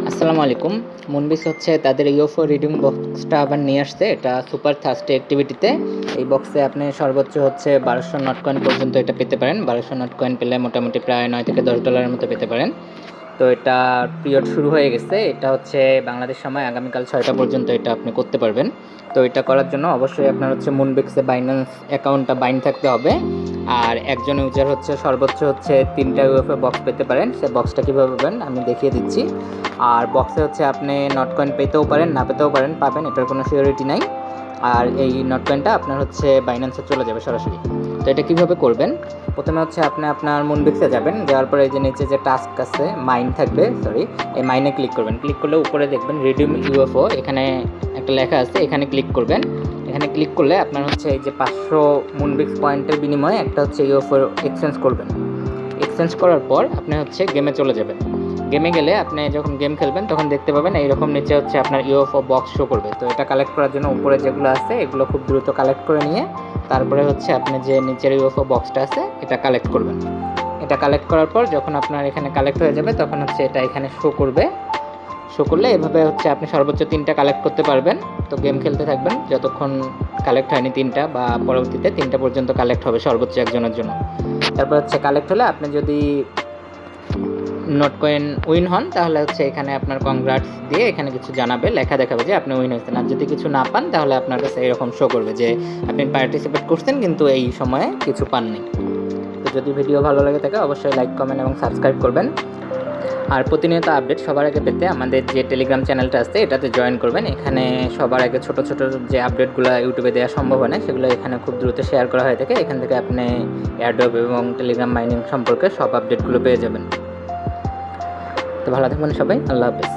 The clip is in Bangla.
আসসালামু আলাইকুম। মুনবিস হচ্ছে তাদের ইউএফও রিডিং বক্সটা আবার নিয়ে আসছে। এটা সুপার থার্স্টে অ্যাক্টিভিটিতে এই বক্সে আপনি সর্বোচ্চ হচ্ছে 1200 নট কয়েন পর্যন্ত এটা পেতে পারেন। 1200 নট কয়েন পেলে মোটামুটি প্রায় 9 থেকে 10 ডলারের মতো পেতে পারেন। তো এটা পিরিয়ড শুরু হয়ে গেছে। এটা হচ্ছে বাংলাদেশ সময় আগামীকাল 6টা পর্যন্ত এটা আপনি করতে পারবেন। তো এটা করার জন্য অবশ্যই আপনার হচ্ছে মুনবিক্সে বাইন্যান্স অ্যাকাউন্টটা বাইন্ড থাকতে হবে। আর একজন ইউজার হচ্ছে সর্বোচ্চ হচ্ছে 3টা ইউএফও বক্স পেতে পারেন। সে বক্সটা কীভাবে পাবেন আমি দেখিয়ে দিচ্ছি। আর বক্সে হচ্ছে আপনি নট কয়েন পেতেও পারেন, না পেতেও পারেন, পাবেন, এটার কোনো সিওরিটি নাই। আর এই নট কয়েনটা আপনার হচ্ছে বাইন্যান্সে চলে যাবে সরাসরি। তো এটা কীভাবে করবেন, প্রথমে হচ্ছে আপনি আপনার মুনবিক্সে যাবেন। যাওয়ার পরে এই যে নিচে যে টাস্ক আছে মাইন থাকবে, এই মাইনে ক্লিক করবেন। ক্লিক করলে উপরে দেখবেন রিডিম ইউএফও, এখানে একটা লেখা আছে, এখানে ক্লিক করবেন। এখানে ক্লিক করলে আপনার হচ্ছে এই যে 500 মুনবিক্স পয়েন্টের বিনিময়ে একটা হচ্ছে ইউএফও এক্সচেঞ্জ করবেন। এক্সচেঞ্জ করার পর আপনি হচ্ছে গেমে চলে যাবেন। গেমে গেলে আপনি যখন গেম খেলবেন তখন দেখতে পাবেন এইরকম নিচে হচ্ছে আপনার ইউএফও বক্স শো করবে। তো এটা কালেক্ট করার জন্য উপরে যেগুলো আছে এগুলো খুব দ্রুত কালেক্ট করে নিয়ে তারপরে হচ্ছে আপনি যে নিচের ইউএফও বক্সটা আছে এটা কালেক্ট করবেন। এটা কালেক্ট করার পর যখন আপনার এখানে কালেক্ট হয়ে যাবে তখন হচ্ছে এটা এখানে শো করবে। শো করলে এভাবে হচ্ছে আপনি সর্বোচ্চ 3টা কালেক্ট করতে পারবেন। তো গেম খেলতে থাকবেন যতক্ষণ কালেক্ট হয়নি 3টা, বা পরবর্তীতে 3টা পর্যন্ত কালেক্ট হবে সর্বোচ্চ একজনের জন্য। তারপর হচ্ছে কালেক্ট হলে আপনি যদি নট কয়েন উইন হন তাহলে হচ্ছে এখানে আপনার কংগ্রাটস দিয়ে এখানে কিছু জানাবে, লেখা দেখাবে যে আপনি উইন হয়েছেন। আর যদি কিছু না পান তাহলে আপনার কাছে এরকম শো করবে যে আপনি পার্টিসিপেট করছেন কিন্তু এই সময়ে কিছু পাননি। তো যদি ভিডিও ভালো লাগে থাকে অবশ্যই লাইক, কমেন্ট এবং সাবস্ক্রাইব করবেন। আর প্রতিনিয়ত আপডেট সবার আগে পেতে আমাদের যে টেলিগ্রাম চ্যানেলটা আছে এটাতে জয়েন করবেন। এখানে সবার আগে ছোট ছোট যে আপডেটগুলো ইউটিউবে দেওয়া সম্ভব হয় না সেগুলো এখানে খুব দ্রুত শেয়ার করা হয়ে থাকে। এখান থেকে আপনি এয়ারড্রপ এবং টেলিগ্রাম মাইনিং সম্পর্কে সব আপডেটগুলো পেয়ে যাবেন। তো ভালো থাকবেন সবাই, আল্লাহ হাফেজ।